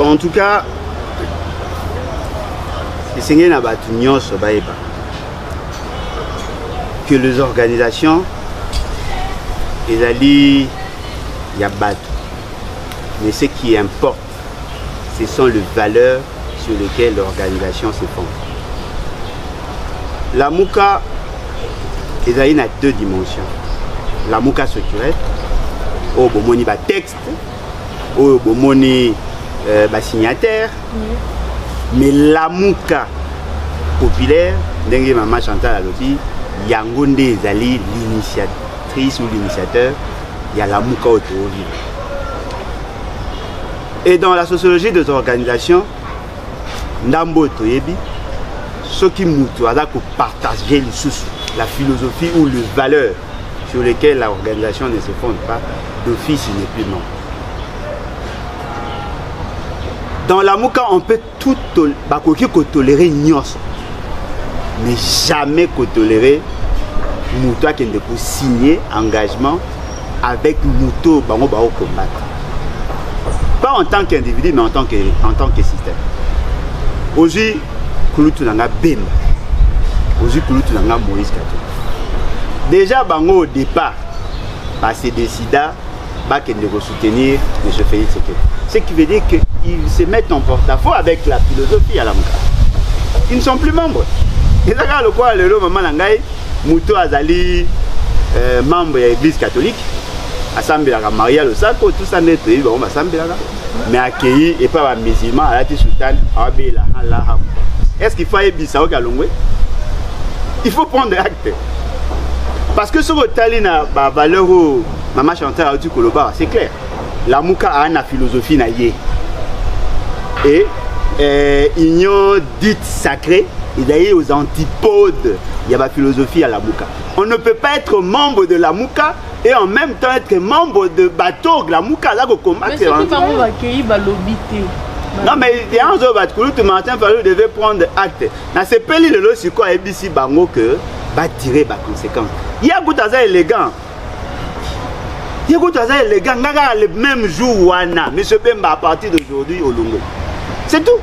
En tout cas, c'est que les organisations, il y a battu. Mais ce qui importe, ce sont les valeurs sur lesquelles l'organisation se fonde. La Mouka, il y a deux dimensions. La Mouka structurelle, où il y a texte, où il y a signataire. Mais la Mouka populaire, dengue Maman Chantal Alobi, Yangonde Ezali, l'initiatrice ou l'initiateur, il y a la Mouka autoville. Et dans la sociologie des organisations, Ndambo Toyebi, ceux qui moutent, partager la philosophie ou les valeurs sur lesquelles l'organisation ne se fonde pas, d'office il n'est plus non. Dans la Mouka, on peut tout tolérer Nyos, mais jamais tolérer Moutoua qui ne peut signer engagement avec Mouto Bango Bao combattre. Pas en tant qu'individu, mais en tant que système. Aujourd'hui, Kouloutou Nanga Bemba. Aujourd'hui, Kouloutou Nanga Moïse Kato. Déjà, Bango au départ, c'est décida de soutenir M. Félix Tshisekedi. Ce qui veut dire qu'ils se mettent en porte-à-faux avec la philosophie à la Mouka. Ils ne sont plus membres. Et là, le quoi, le maman Nangaï, Mouto Azali, membre de l'église catholique, Assemblée la Maria, le Sako, tout ça n'est pas Assemblée là. Mais accueilli et pas un musulman, à la Sultan, est-ce qu'il faut être Bissau Galongwe? Il faut prendre acte. Parce que ce que tu as la valeur où Maman Chantal a dit que c'est clair. La Mouka a une philosophie naïe. Et union dite sacrée, il y a aux antipodes, il y a la philosophie à la Mouka. On ne peut pas être membre de la Mouka et en même temps être membre de bateau de la Mouka. Là, combat. Mais c'est non, mais il y a un jour, tout matin, il devait prendre acte. Dans ce pays, le lot, c'est quoi, ABC Bango, que va tirer les conséquences. Il y a beaucoup élégant. Il y a beaucoup élégant. Le même jour, Wana, M. Bemba, à partir d'aujourd'hui, au Longo. C'est tout.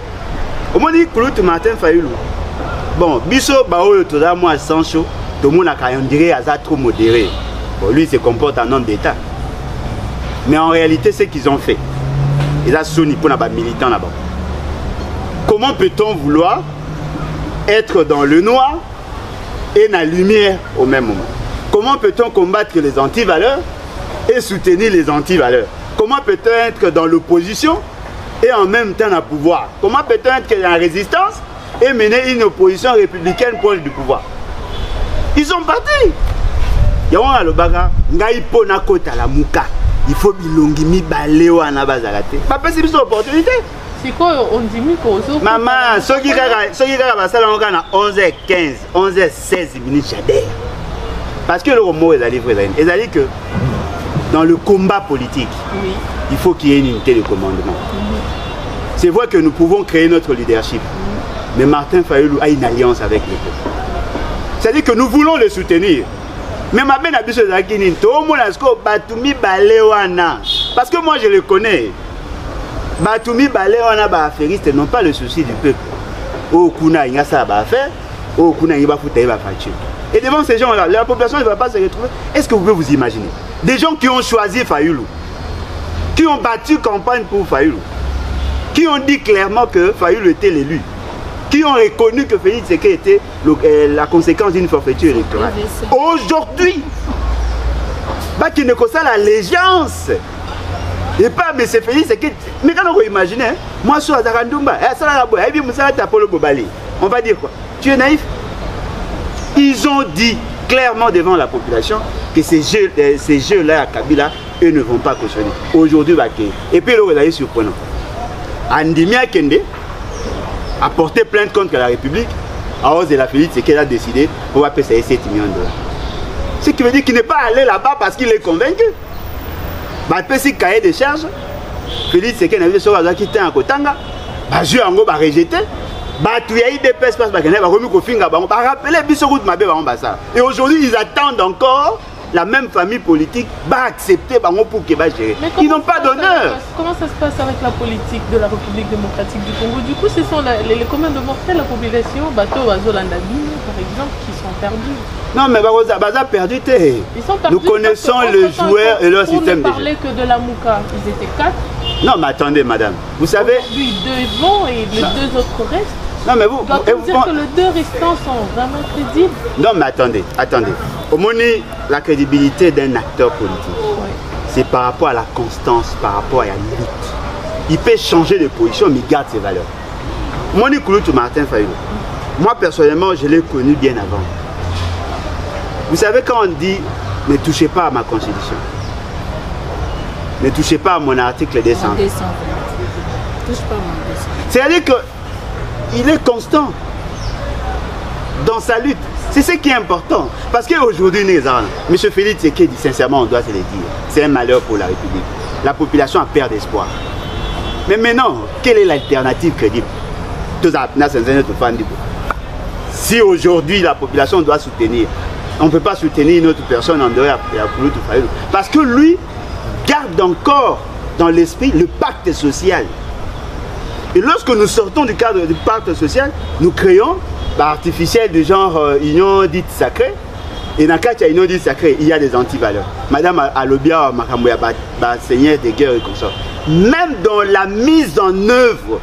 Au moins, il tout matin, Fayoulou. Bon, Bisso, Bao, tout ça, moi, sans chaud, tout le monde a dirait trop modéré. Bon, lui, il se comporte en homme d'État. Mais en réalité, c'est ce qu'ils ont fait. Ils ont sonné pour les militants là-bas. Comment peut-on vouloir être dans le noir et dans la lumière au même moment? Comment peut-on combattre les anti-valeurs et soutenir les anti-valeurs? Comment peut-on être dans l'opposition et en même temps dans le pouvoir? Comment peut-on être dans la résistance et mener une opposition républicaine proche du pouvoir? Ils sont partis. Yawan Alobaga, Ngaïpo Nakota la Mouka. Il faut bilongi mi baléo à Nabazalate. Papa, c'est une opportunité. C'est quoi, on dit que maman, ceux qui ont 11h15, 11h16 minutes, j'adhère. Parce que le mot est allé vrai. Il a dit que dans le combat politique, oui, il faut qu'il y ait une unité de commandement. C'est vrai que nous pouvons créer notre leadership. Mais Martin Fayoulou a une alliance avec le peuple. C'est-à-dire que nous voulons le soutenir. Mais ma belle abus de Zakini, tout le monde a dit que Batoumi Baléwana. Parce que moi je le connais. Batoumi Baléwana, les affairistes n'ont pas le souci du peuple. Oh, Kuna, il y a ça à faire. Oh, Kuna, il va foutre, il va faire. Et devant ces gens-là, la population ne va pas se retrouver. Est-ce que vous pouvez vous imaginer? Des gens qui ont choisi Fayoulou, qui ont battu campagne pour Fayoulou, qui ont dit clairement que Fayoulou était l'élu, qui ont reconnu que Félix Tshisekedi était la conséquence d'une forfaiture électorale. Aujourd'hui, qui ne connaît pas l'allégeance. Et pas, mais c'est Félix Tshisekedi. Mais quand on imagine, moi, je suis à Zarandumba, on va dire quoi? Tu es naïf? Ils ont dit clairement devant la population que ces jeux-là à Kabila, eux ne vont pas cautionner. Aujourd'hui, et puis le est surprenant. Andimia Kende a porté plainte contre la République à cause de la Félix Tshisekedi a décidé qu'on va payer 7 millions de dollars. Ce qui veut dire qu'il n'est pas allé là-bas parce qu'il est convaincu. Il peut s'y cahier des charges. Félix Tshisekedi a vu ce qui était en Kotanga. Je vais rejeter. Et aujourd'hui, ils attendent encore la même famille politique va accepter pour qu'il va gérer. Ils n'ont pas d'honneur. Comment ça se passe avec la politique de la République démocratique du Congo? Du coup, ce sont les communs de mortels, la population, Bato, Bazolandabine, par exemple, qui sont perdus. Non, mais Baza perdu. Ils sont perdus. Nous connaissons les joueurs et leur système de jeu. On ne parlait que de la Mouka, ils étaient 4. Non, mais attendez, madame. Vous savez. Aujourd'hui, 2 vont et les 2 autres restent. Non, mais vous. Doit-on dire que les 2 restants sont vraiment crédibles? Non, mais attendez. Au moins, la crédibilité d'un acteur politique, c'est par rapport à la constance, par rapport à la lutte. Il peut changer de position, mais il garde ses valeurs. Moni Kouloutou Martin Fayulu, moi personnellement, je l'ai connu bien avant. Vous savez, quand on dit ne touchez pas à ma constitution, ne touchez pas à mon article 200. C'est-à-dire qu'il est constant dans sa lutte. C'est ce qui est important. Parce qu'aujourd'hui, M. Félix Tshisekedi, sincèrement, on doit se le dire, c'est un malheur pour la République. La population a peur d'espoir. Mais maintenant, quelle est l'alternative crédible? Si aujourd'hui la population doit soutenir, on ne peut pas soutenir une autre personne en dehors de Kouloutou Fayulu. Parce que lui garde encore dans l'esprit le pacte social. Et lorsque nous sortons du cadre du pacte social, nous créons l'artificiel du genre union dite sacrée. Et dans le cas de l'union dite sacrée, il y a des antivaleurs. Madame Alobia Makamouya, seigneur des guerres et consorts. Même dans la mise en œuvre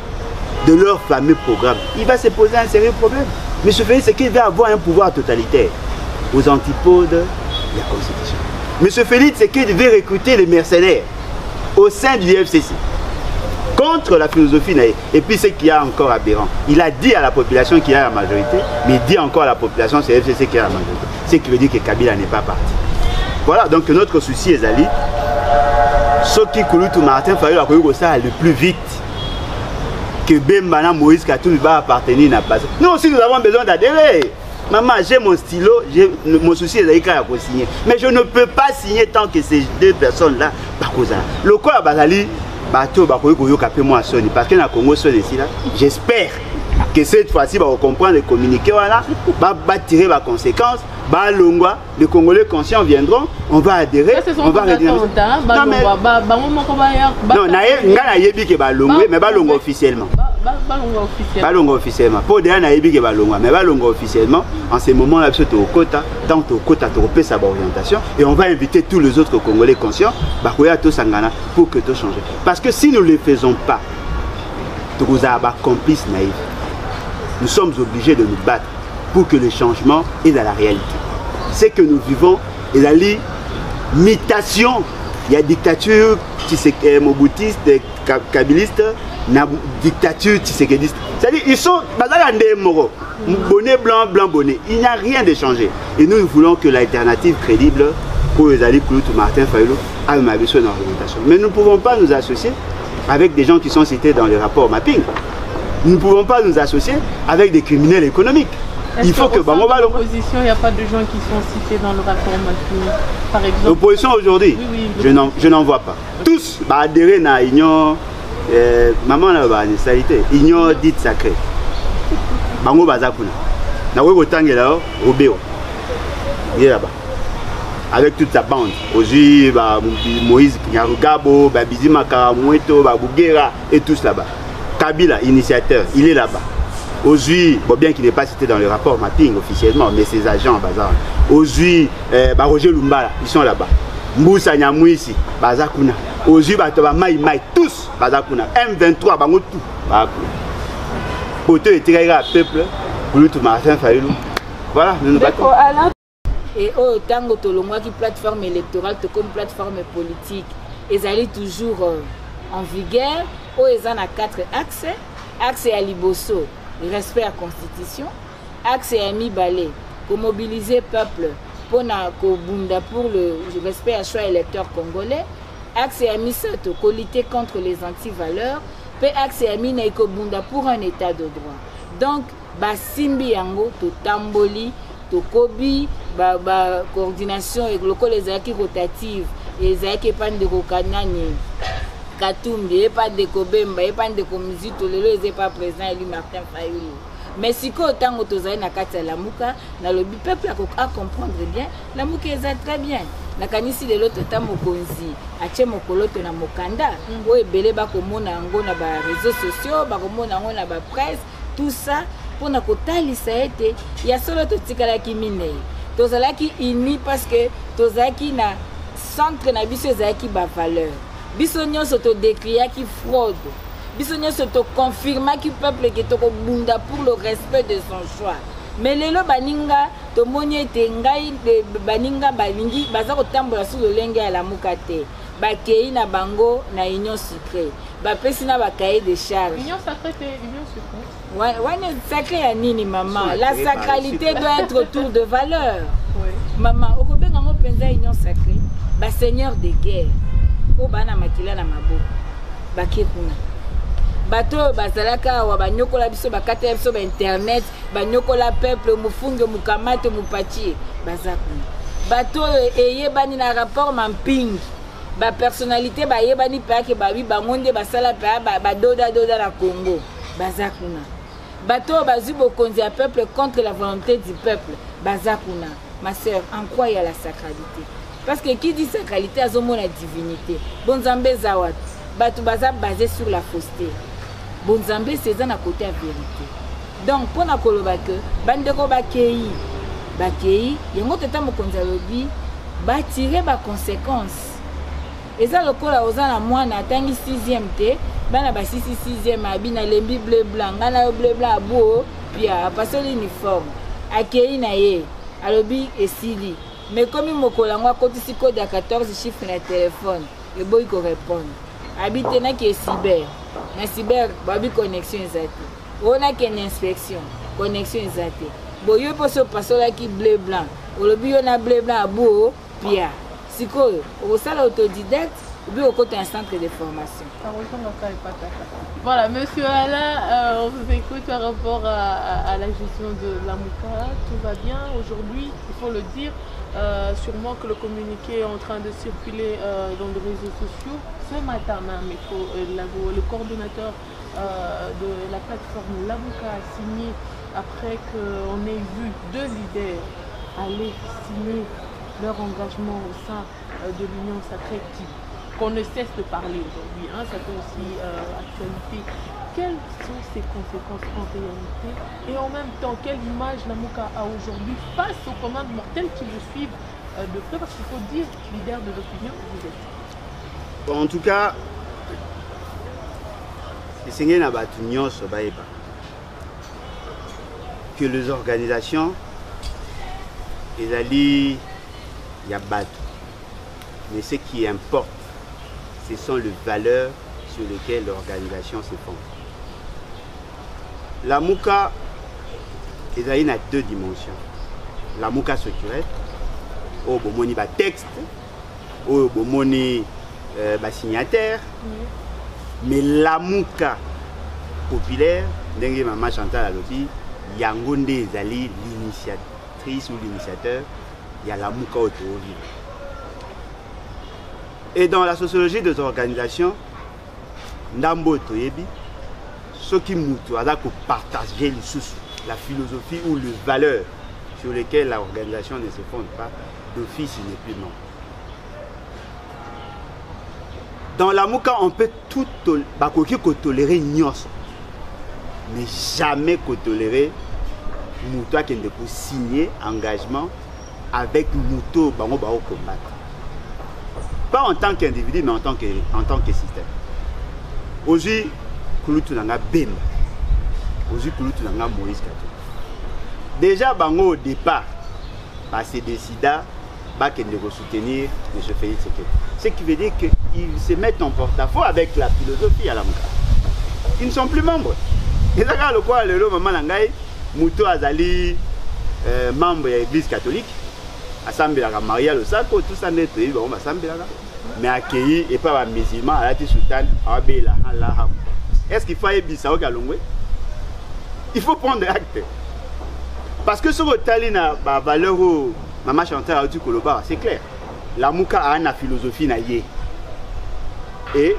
de leur fameux programme, il va se poser un sérieux problème. Mais ce fait, c'est qu'il va avoir un pouvoir totalitaire aux antipodes de la Constitution. M. Félix, c'est qu'il devait recruter les mercenaires au sein du FCC contre la philosophie naïve. Et puis ce qu'il y a encore aberrant, il a dit à la population qu'il y a la majorité, mais il dit encore à la population c'est le FCC qui a la majorité. Ce qui veut dire que Kabila n'est pas parti. Voilà, donc notre souci est Ali. Ce qui Kouloutou Martin Fayulu a connu ça le plus vite que Bembana Moïse Katumbi va appartenir à la base. Nous aussi nous avons besoin d'adhérer. Maman, j'ai mon stylo, mon souci est d'aller signer. Mais je ne peux pas signer tant que ces 2 personnes-là. Le quoi Bazali, parce que dans Congo, j'espère que cette fois-ci, on va comprendre et communiquer, voilà, va tirer les conséquences, les Congolais conscients viendront, on va adhérer, on va redynamiser. Non, mais non, officiellement. Balongo officiellement. Pour dire mais officiellement, en ce moment-là, tant au quota, tu sa orientation et on va inviter tous les autres Congolais conscients pour que tout change. Parce que si nous ne le faisons pas, nous avons complices naïfs. Nous sommes obligés de nous battre pour que le changement est dans la réalité. C'est que nous vivons et la mutation. Il y a dictature moboutiste, kabiliste, dictature tshisekidiste. C'est-à-dire ils sont bonnet blanc, blanc bonnet. Il n'y a rien de changé. Et nous voulons que l'alternative crédible pour les alliés Kouloutou Martin Fayulu a une orientation. Mais nous ne pouvons pas nous associer avec des gens qui sont cités dans le rapport mapping. Nous ne pouvons pas nous associer avec des criminels économiques. Il faut que l'opposition, il n'y a pas de gens qui sont cités dans le rapport mapping. Par exemple. L'opposition aujourd'hui, je n'en vois pas. Tous adhérés à l'union, maman a une salité, union dite sacrée. Bango bazakuna. Na webo tangela Robéo. Il est là-bas. Avec toute sa bande. Aujourd'hui, Moïse Nyarugabo, Bizima Karamoueto, Bougera et tous là-bas. Kabila, initiateur, il est là-bas. Aujourd'hui, bon, bien qu'il n'est pas cité dans le rapport mapping officiellement, mais ses agents en bazar. Aujourd'hui, Roger Lumbala, ils sont là-bas. Mboussa Nyamouissi, Bazakuna. Aujourd'hui, Maï, tous, Bazakuna. M23, Bango tout. Pour te tirer à peuple, Kouloutou Martin Fayulu. Voilà, nous nous battons. Et autant que tu plateforme électorale, comme plateforme politique, ils allaient toujours en vigueur. Ils ont 4 axes. Axe à Liboso, respect à la Constitution. Axe à Mibale, pour mobiliser le peuple pour le respect à choix électeur congolais. Axe à Misato, pour lutter contre les antivaleurs. Puis axe à Minaiko Bunda pour un état de droit. Donc, Basimbi Yango, to Tamboli, to Kobi, coordination et les acquis rotative, et les acquis pan de Rokanani. Katumbi, pas de Kobemba, pas de Komizito, les n'est pas présent, et lui Martin Fayulu. Mais si autant que tu as na Lamuka, le peuple a comprendre bien, Lamuka est très bien. nakanisi lelo tata mokonzi atie mokolo to na mokanda oyo ebele bakomona yango na bareseau sociaux bakomona yango na bapresse tout ça mpona kotalisa ete ya solo totikalaki minei tozalaki uni parce que tozalaki na centre na biso ezalaki bavaleur biso nyonso todécriaki fraude biso nyonso toconfirmaki peuple ke tokobunda pour le respect de son choix mais lelo baninga tomoni ete ngai baninga balingi baza kotambola sur lolenge ya lamuka te bakei na bango na union sucrée bapesi na bakaye de charge union sacrée te union sucrée wana sacré ya nini maman la sacralité doit être autour de valeur maman okobenga ngo mpenza union sacrée baseigneur de guerre oyo bana makila na maboko bake kuna bato bazalaka awa banyokola biso bakata biso bainternet banyokola peuple mofunge mokamate mopatie baza kuna bato eyebani na rapport mampingi bapersonnalité bayebani mpeake babi bango nde basala mpea badodadoda na Congo baza kuna bato bazwi bokonzi ya peuple contre la volonté du peuple baza kuna ma sœur en quoi il y a la sacralité parce que qui dit sacralité azomona divinité bonzambe eza wapi bato baza basé sur la fausseté bonzambe c'est eza na côté ya vérité donc mpona koloba ke bandeko bakei yango tata mokonzi alobi batire baconséquence eza lokola oza na mwana atangi 6e te bana basisi 6e abi na lembi bleu blanc nga na yo bleu blanc abo pia apasoli uniforme akei na ye alobi esili mais komi mokolo yango akotisi code ya 14 chiffre na telefone eboyi korépondre abi te naki esiber na cyber babi connexion eza te oyo nakende inspection connexion eza te boyo mpo so opasolaki bleu blanc olobi yo na bleu blanc abo pia sikoyo okosala autodidacte ou bien okota un centre de formation. Voilà, monsieur Alain, on vous écoute par rapport à la gestion de Lamuka. Tout va bien aujourd'hui, il faut le dire. Sûrement que le communiqué est en train de circuler dans les réseaux sociaux. Ce matin même, le coordonnateur de la plateforme Lamuka a signé, après qu'on ait vu 2 leaders aller signer leur engagement au sein de l'Union sacrée qu'on ne cesse de parler aujourd'hui, hein, ça fait aussi actualité. Quelles sont ces conséquences en réalité et en même temps, quelle image Lamuka a aujourd'hui face aux commandes mortelles qui vous suivent de près, parce qu'il faut dire, leader de l'opinion, vous êtes. Bon, en tout cas, que les organisations, les alliés, il y a battu. Mais ce qui importe, ce sont les valeurs sur lesquelles l'organisation se fonde. La Lamuka, il y a 2 dimensions. La Lamuka structurelle, au bomoni ba texte, au bomoni ba signataire, mais la Lamuka populaire, dengue maman Chantal Alobi, Yangonde Ezali, l'initiatrice ou l'initiateur, il y a la Lamuka autour. Et dans la sociologie des organisations, Ndambo Toyebi, ceux qui moutent, partager la philosophie ou les valeurs sur lesquelles l'organisation ne se fonde pas, d'office il n'est plus non. Dans la Lamuka, on peut tout tolérer Nyos, mais jamais tolérer Moutoua qui ne peut signer engagement avec Mouto Bango Bao combattre. Pas en tant qu'individu, mais en tant que système. Aujourd'hui, Kouloutou Nanga Bemba. Aujourd'hui, Kouloutou Nanga Moïse Kato. Déjà, Bango au départ, c'est décida de soutenir M. Félix Tshisekedi. Ce qui veut dire qu'ils se mettent en porte-à-faux avec la philosophie à la Lamuka. Ils ne sont plus membres. Et là, le quoi, le maman Nangaï, Mouto Azali, membre de l'église catholique, Assemblée la Maria le Sacco, tout ça n'est pas Assemblée là. Mais accueilli et pas un musulman à la Sultan, est-ce qu'il faut aller Bissau Galongwe? Il faut prendre acte. Parce que sur le talina, la valeur où Maman Chantal du Koloba, c'est clair. La Lamuka a une philosophie naïe. Et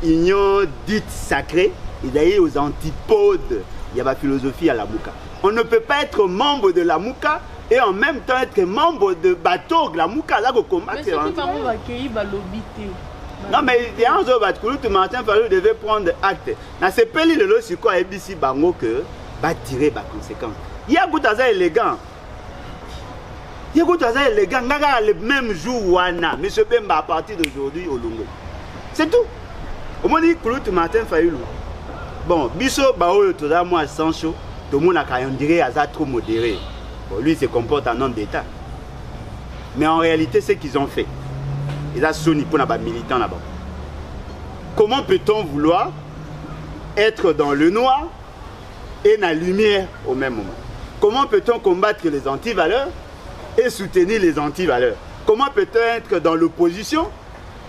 union dite sacrée, il y a aux antipodes, il y a la philosophie à la Lamuka. On ne peut pas être membre de la Lamuka et en même temps être membre de bateau la Mouka là combattre. Mais ce qui va accueillir l'obité. Non mais il y a un jour tout Martin Fayulu devait prendre acte. Dans ce pays le lot sur quoi ABC bango que va tirer par conséquence. Il y a goût à élégant. Il y a goût à élégant. Le même jour wana monsieur Bemba à partir d'aujourd'hui au Lungu. C'est tout. Au moins dit que Martin Fayulu. Bon, biso bao tout ça moi sans chaud. Tout le monde a on dirait à trop modéré. Bon, lui se comporte en homme d'État. Mais en réalité c'est qu'ils ont fait. Et là, Sony pour les militants là-bas. Comment peut-on vouloir être dans le noir et dans la lumière au même moment? Comment peut-on combattre les anti-valeurs et soutenir les anti-valeurs? Comment peut-on être dans l'opposition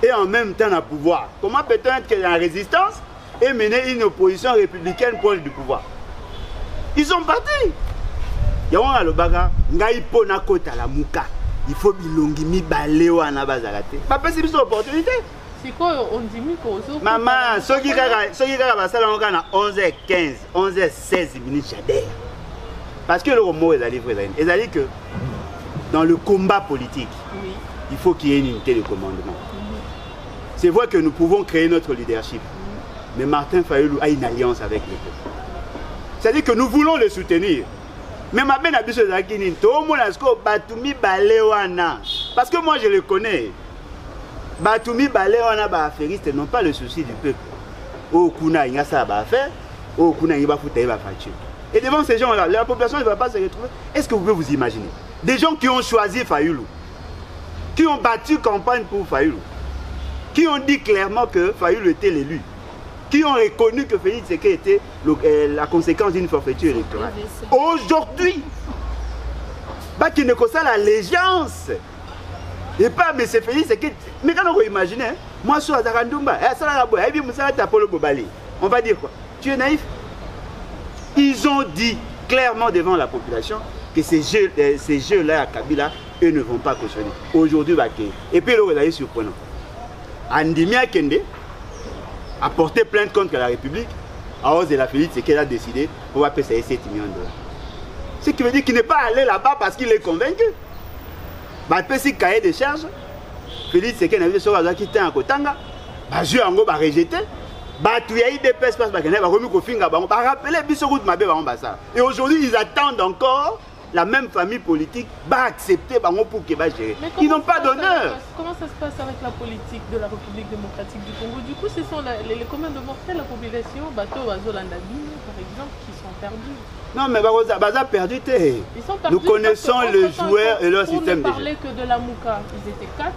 et en même temps dans le pouvoir? Comment peut-on être dans la résistance et mener une opposition républicaine proche du pouvoir? Ils sont partis. Yawan Alobaga, Ngaipo Nakota la Mouka. Il faut bilongi mi baléo à Nabazarate. Papa, c'est une opportunité. C'est quoi on dit qu'on maman, ceux qui ont 11h15, 11h16 minutes, j'adhère. Parce que le mot est allé vrai. Il a dit que dans le combat politique, oui, il faut qu'il y ait une unité de commandement. C'est vrai que nous pouvons créer notre leadership. Mais Martin Fayulu a une alliance avec le peuple. C'est-à-dire que nous voulons le soutenir. Mais ma belle abisso zakini, tout le monde a ce que Batumi Balewana. Parce que moi je le connais. Batumi Balewana ba affairistes n'ont pas le souci du peuple. Oh kuna inga ça ba faire, oh kuna inga ba foutre ba facture. Et devant ces gens-là, la population ne va pas se retrouver. Est-ce que vous pouvez vous imaginer des gens qui ont choisi Fayulu, qui ont battu campagne pour Fayulu, qui ont dit clairement que Fayulu était l'élu, qui ont reconnu que Félix Tshisekedi était la conséquence d'une forfaiture électorale. Aujourd'hui, pas qu'il ne connaisse l'allégeance. Et pas M. Félix Tshisekedi. Mais quand on imagine, moi je suis à Zarandumba, on va dire quoi? Tu es naïf? Ils ont dit clairement devant la population que ces jeux-là à Kabila, eux ne vont pas cautionner. Aujourd'hui, et puis là, c'est surprenant. Andimia Kende a porté plainte contre la République à cause de la Félix Tshisekedi a décidé qu'on va payer 7 millions de dollars. Ce qui veut dire qu'il n'est pas allé là-bas parce qu'il est convaincu. Bah, si cahier de charges, Félix Tshisekedi a dit sur la qui était en Kotanga, bah, je en gros, rejeté. Bah, tu as eu des personnes qui ont remis au finger, bah, rappelé Bissorout Mabé, bah, et aujourd'hui, ils attendent encore la même famille politique va accepter pour qu'il va gérer. Ils n'ont pas d'honneur. Comment ça se passe avec la politique de la République démocratique du Congo? Du coup, ce sont les communs de mortels, la population, Bato, Azolandabine, par exemple, qui sont perdus. Non, mais Baza perdu. Ils sont perdus. Nous connaissons les joueurs et leur système de jeu. Pour ne parler que de la Mouka, ils étaient 4.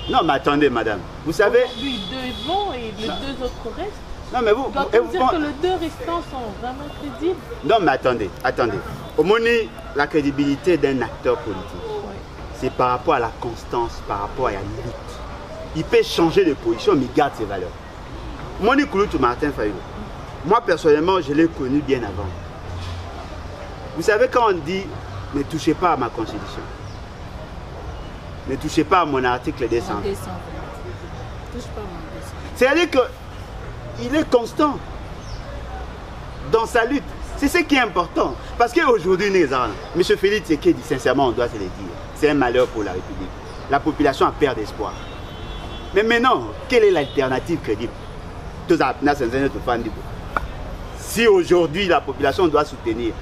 Non, mais attendez, madame. Vous savez. Lui, 2 vont et les 2 autres restent. Non, mais vous. Doit-on dire que les 2 restants sont vraiment crédibles? Non, mais attendez. Au moins, la crédibilité d'un acteur politique, oui, c'est par rapport à la constance, par rapport à la lutte. Il peut changer de position, mais il garde ses valeurs. Moni Kouloutou Martin Fayulu, moi personnellement, je l'ai connu bien avant. Vous savez, quand on dit ne touchez pas à ma constitution, ne touchez pas à mon article 200. C'est-à-dire qu'il est constant dans sa lutte. C'est ce qui est important. Parce qu'aujourd'hui, M. Félix Tshisekedi, sincèrement, on doit se le dire, c'est un malheur pour la République. La population a peur d'espoir. Mais maintenant, quelle est l'alternative crédible? Si aujourd'hui la population doit soutenir,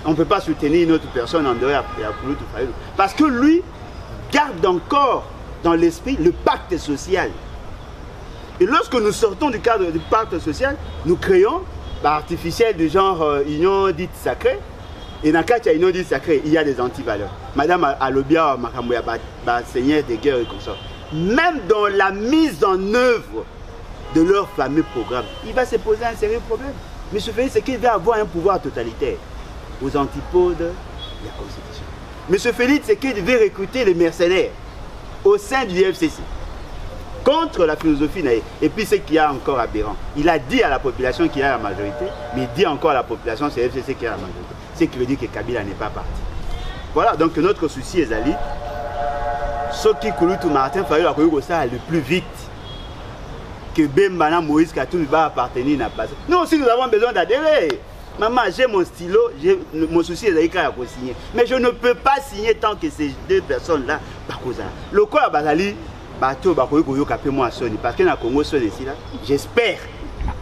on ne peut pas soutenir une autre personne en dehors de Kouloutou Fayulu. Parce que lui garde encore dans l'esprit le pacte social. Et lorsque nous sortons du cadre du pacte social, nous créons artificiel du genre union dite sacrée. Et dans le cas de l'union dite sacrée, il y a des antivaleurs. Madame Alobia Makamouya, seigneur des guerres et comme ça. Même dans la mise en œuvre de leur fameux programme, il va se poser un sérieux problème. M. Félix Tshisekedi va avoir un pouvoir totalitaire aux antipodes de la Constitution. M. Félix Tshisekedi veut recruter les mercenaires au sein du FCC contre la philosophie naïve. Et puis ce qu'il y a encore aberrant, il a dit à la population qu'il y a la majorité, mais il dit encore à la population que c'est le FCC qui a la majorité. Ce qui veut dire que Kabila n'est pas parti. Voilà, donc notre souci est Ali. Ce qui Kouloutou Martin Fayulu a connu ça le plus vite que Bembana Moïse Katumbi va appartenir à la place. Nous aussi nous avons besoin d'adhérer. Maman, j'ai mon stylo, mon souci est d'aller signer. Mais je ne peux pas signer tant que ces deux personnes-là, le quoi, Bazali, bateau, moi Sony, parce que dans le Congo, Sony ici, j'espère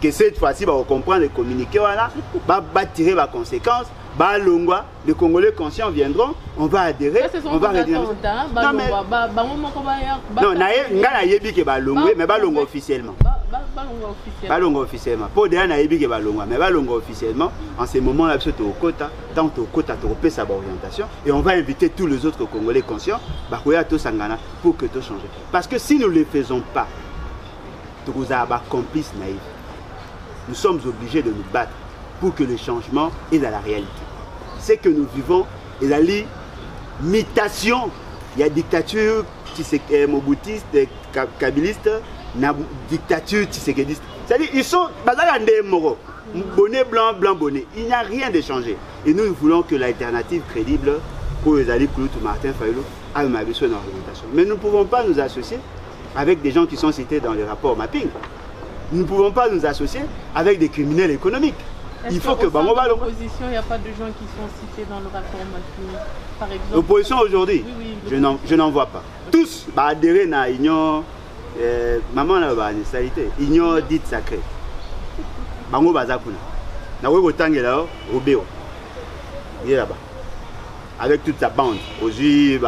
que cette fois-ci, on va comprendre les communiqués, voilà, va tirer les conséquences. Les Congolais conscients viendront, on va adhérer, on va redire. Non, mais non, mais balongo officiellement. Balongo officiellement. Pour dire que balongo, mais balongo officiellement. En ce moment-là, c'est au quota, tant au quota, tu repères sa orientation, et on va inviter tous les autres Congolais conscients, pour que tout change. Parce que si nous ne le faisons pas, nous avons complices naïfs. Nous sommes obligés de nous battre pour que le changement est dans la réalité. C'est que nous vivons, il y a l'imitation, il y a dictature moboutiste, kabiliste, dictature tshisekidiste. C'est-à-dire ils sont bonnet blanc, blanc bonnet. Il n'y a rien de changé. Et nous voulons que l'alternative crédible pour les alliés Martin Fayulu ait une orientation. Mais nous ne pouvons pas nous associer avec des gens qui sont cités dans le rapport mapping. Nous ne pouvons pas nous associer avec des criminels économiques. Il faut que l'opposition, il n'y a pas de gens qui sont cités dans le rapport mapping, par exemple. L'opposition aujourd'hui, oui, je n'en vois pas. Tous adhérés à l'union, maman n'a pas de salité, union dite sacrée. Bango bazakuna. Na wewe tangela Robéo. Il est là-bas. Avec toute sa bande. Aujourd'hui,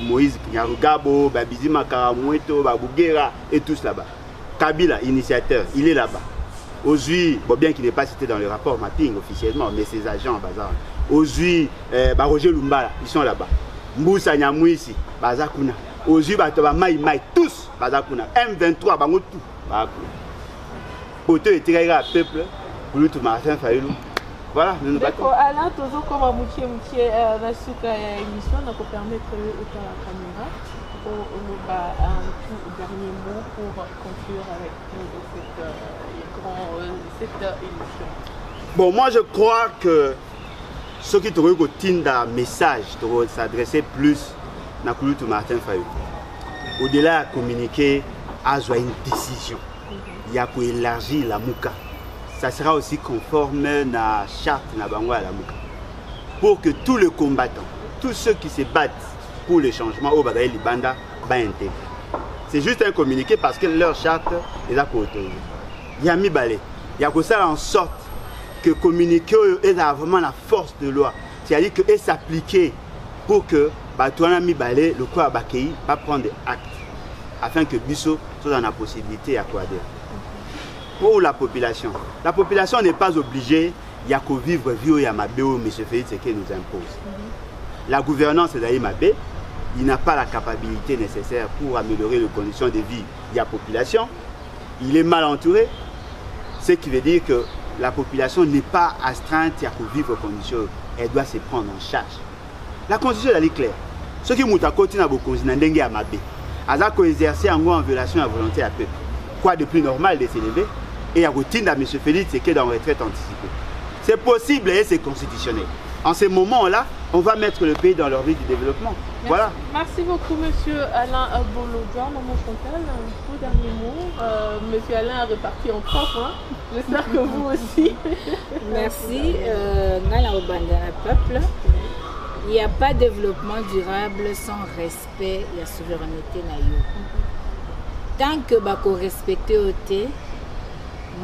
Moïse Nyarugabo, Bizima Karamoueto, Bougera et tous là-bas. Kabila, initiateur, il est là-bas. Aujourd'hui, bon, bien qu'il n'est pas cité dans le rapport mapping officiellement, mais ses agents en bazar. Aujourd'hui, Roger Lumbala, ils sont là-bas. Mboussa Nyamouissi, Bazakuna. Aujourd'hui, Maï, tous, Bazakuna. M23, Bango tout, Bazakuna. Auto et tirera peuple, pour tout Martin Fayulu. Voilà, nous nous battons. Alain, toujours comme un moutier, la émission, on peut permettre à la caméra. Un tout dernier mot pour conclure avec cette émission. Bon, moi je crois que ceux qui trouvent un message doivent s'adresser plus à Martin Fayulu. Au-delà de communiquer, à une décision. Il y a pour élargir la Mouka. Ça sera aussi conforme à la charte de la Mouka. Pour que tous les combattants, tous ceux qui se battent pour le changement au Bagaï Libanda, c'est juste un communiqué parce que leur charte est à côté. Il y a mis balai. Il y a que ça en sorte que communiquer est vraiment la force de loi. C'est-à-dire que est s'appliquer pour que Batouana mi balai, le quoi Bakei, va prendre des actes afin que Bissot soit dans la possibilité à quoi dire. Pour la population n'est pas obligée, il y a qu'au vivre vieux et à ma béo, M. Félix, c'est ce qu'il nous impose. La gouvernance est d'ailleurs ma bé. Il n'a pas la capacité nécessaire pour améliorer les conditions de vie de la population. Il est mal entouré, ce qui veut dire que la population n'est pas astreinte à vivre aux conditions. Elle doit se prendre en charge. La constitution est claire. Ceux qui sont à côté de la Constitution, à Mabé, ils ont exercé en violation de la volonté à peuple. Quoi de plus normal de s'élever et à routine à M. Félix, c'est qu'il est dans la retraite anticipée. C'est possible et c'est constitutionnel. En ce moment-là, on va mettre le pays dans l'orbite du développement. Merci. Voilà. Merci beaucoup, monsieur Alain Bolodja. Maman Chantal, un tout dernier mot. Monsieur Alain a reparti en prof. J'espère que vous aussi. Merci. Peuple. Il n'y a pas de développement durable sans respect et la souveraineté. Tant que bako respecter oté,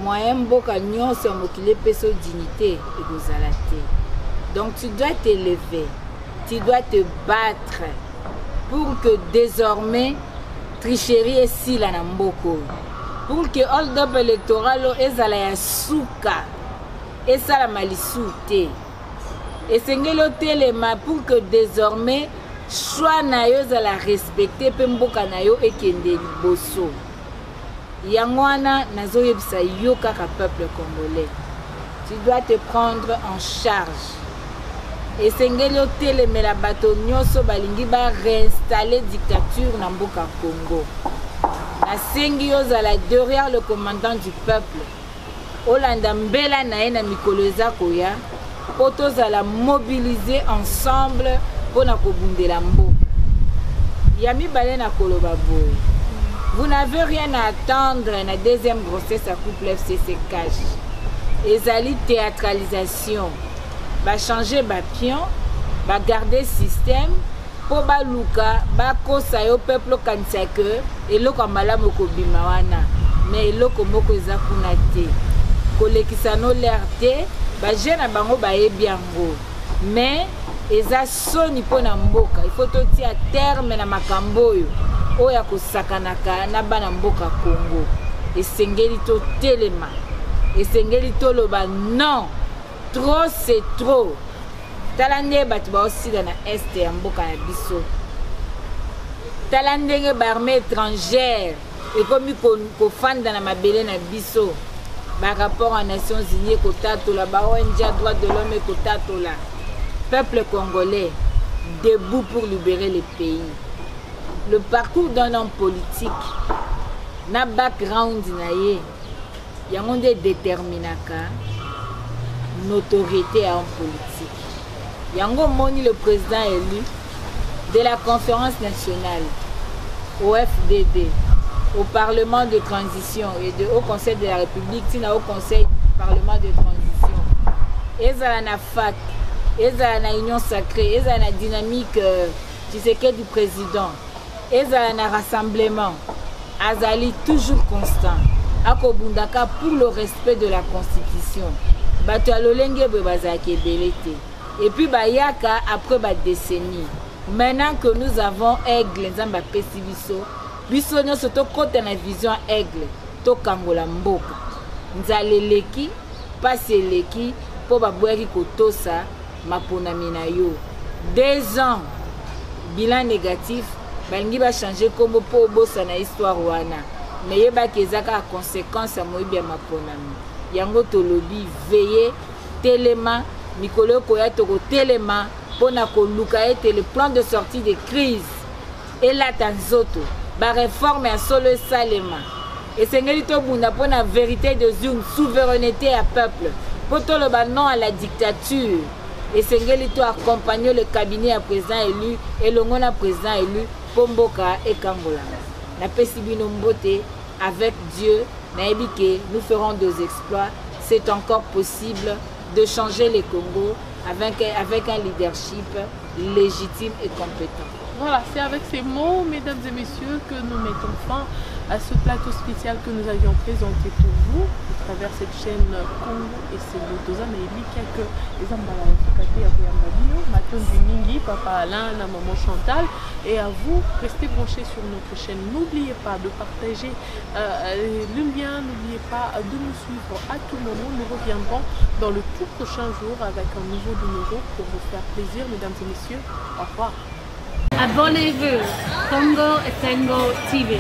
moyen boka nyonso mokile peso dignité et gozalate. Donc tu dois t'élever, tu dois te battre pour que désormais tricherie est si la namboko. Pour que hold-up électoral ezala ya suka et ça la malisuté. Et sengelo telema pour que désormais choix na yo ezala respecter pe mboka na yo ekende liboso. Yangwana nazoyebisa yo kaka peuple congolais. Tu dois te prendre en charge. Et sengelo telemela bato nyonso balingi ba réinstaller dictature na mboka Congo. Na sengi yo zala derrière le commandant du peuple. Olanda mbela na ye na mikolo koya. Poto zala mobiliser ensemble pour na kobundela mboka. Yami bale na koloba boy. Vous n'avez rien à attendre na deuxième grossesse à couple FCC cash. ezali théâtralisation changer pion garder système po baluka bakosa yo peuple kanisa ke eloko malamu kobima wana mais eloko moko eza kuna te kolekisa no l'air te jeune bango bayebi yango mais eza soni mpona mboka il faut totia terme na makambo oyo oyo kosakanaka na bana mboka Congo esengeli totelema esengeli toloba non trop c'est trop tala ndenge bato baosila na este ya mboka na biso tala ndenge baarmée étrangère ekomi kofanda na mabele na biso rapport à Nations Unies kotatola ONG droit de l'homme kotatola peuple congolais debout pour libérer le pays. Le parcours d'un homme politique na background na ye yango nde déterminaka notoriété à un politique. Yango moni le président élu de la conférence nationale au FDD, au Parlement de transition et au Conseil de la République, tina au Conseil Parlement de transition. Ezala na FAC, ezala na Union sacrée, ezala na dynamique du président, ezala na rassemblement, azali toujours constant. Akobundaka pour le respect de la Constitution. Bato alolenge bazaki belete. Et puis bayaka après ba décennie. Maintenant que nous avons aigle nzamba pesi biso, biso nyoso to kote na vision aigle, to kangola mboka. Nzaleleki, paseleki po babwaki kotosa maponami na yo. 2 ans bilan négatif, balingi ba changer kombo po bosa na histoire wana. Mais yeba kezaka conséquence à moyibi ya maponami. Yango tolobi veiller téléma mikolo koya toko téléma pona ko luka ete le plan de sortie de crise et la tanzoto ba réforme ya solo salema et sengeli to bunda pona vérité de une souveraineté à peuple poto le non à la dictature et sengeli to accompagner le cabinet à président élu et le ngona président élu pomboka et kangola na pesibino mbote avec Dieu nayebi ke nous ferons des exploits. C'est encore possible de changer les Congo avec un leadership légitime et compétent. Voilà, c'est avec ces mots, mesdames et messieurs, que nous mettons fin à ce plateau spécial que nous avions présenté pour vous à travers cette chaîne Congo et c'est le deuxième et quelques exemples Matondi Mingi, Papa Alain, la maman Chantal. Et à vous, restez branchés sur notre chaîne. N'oubliez pas de partager le lien, n'oubliez pas de nous suivre à tout moment. Nous reviendrons dans le tout prochain jour avec un nouveau numéro pour vous faire plaisir, mesdames et messieurs. Au revoir. Abonnez-vous, Congo et Tango TV.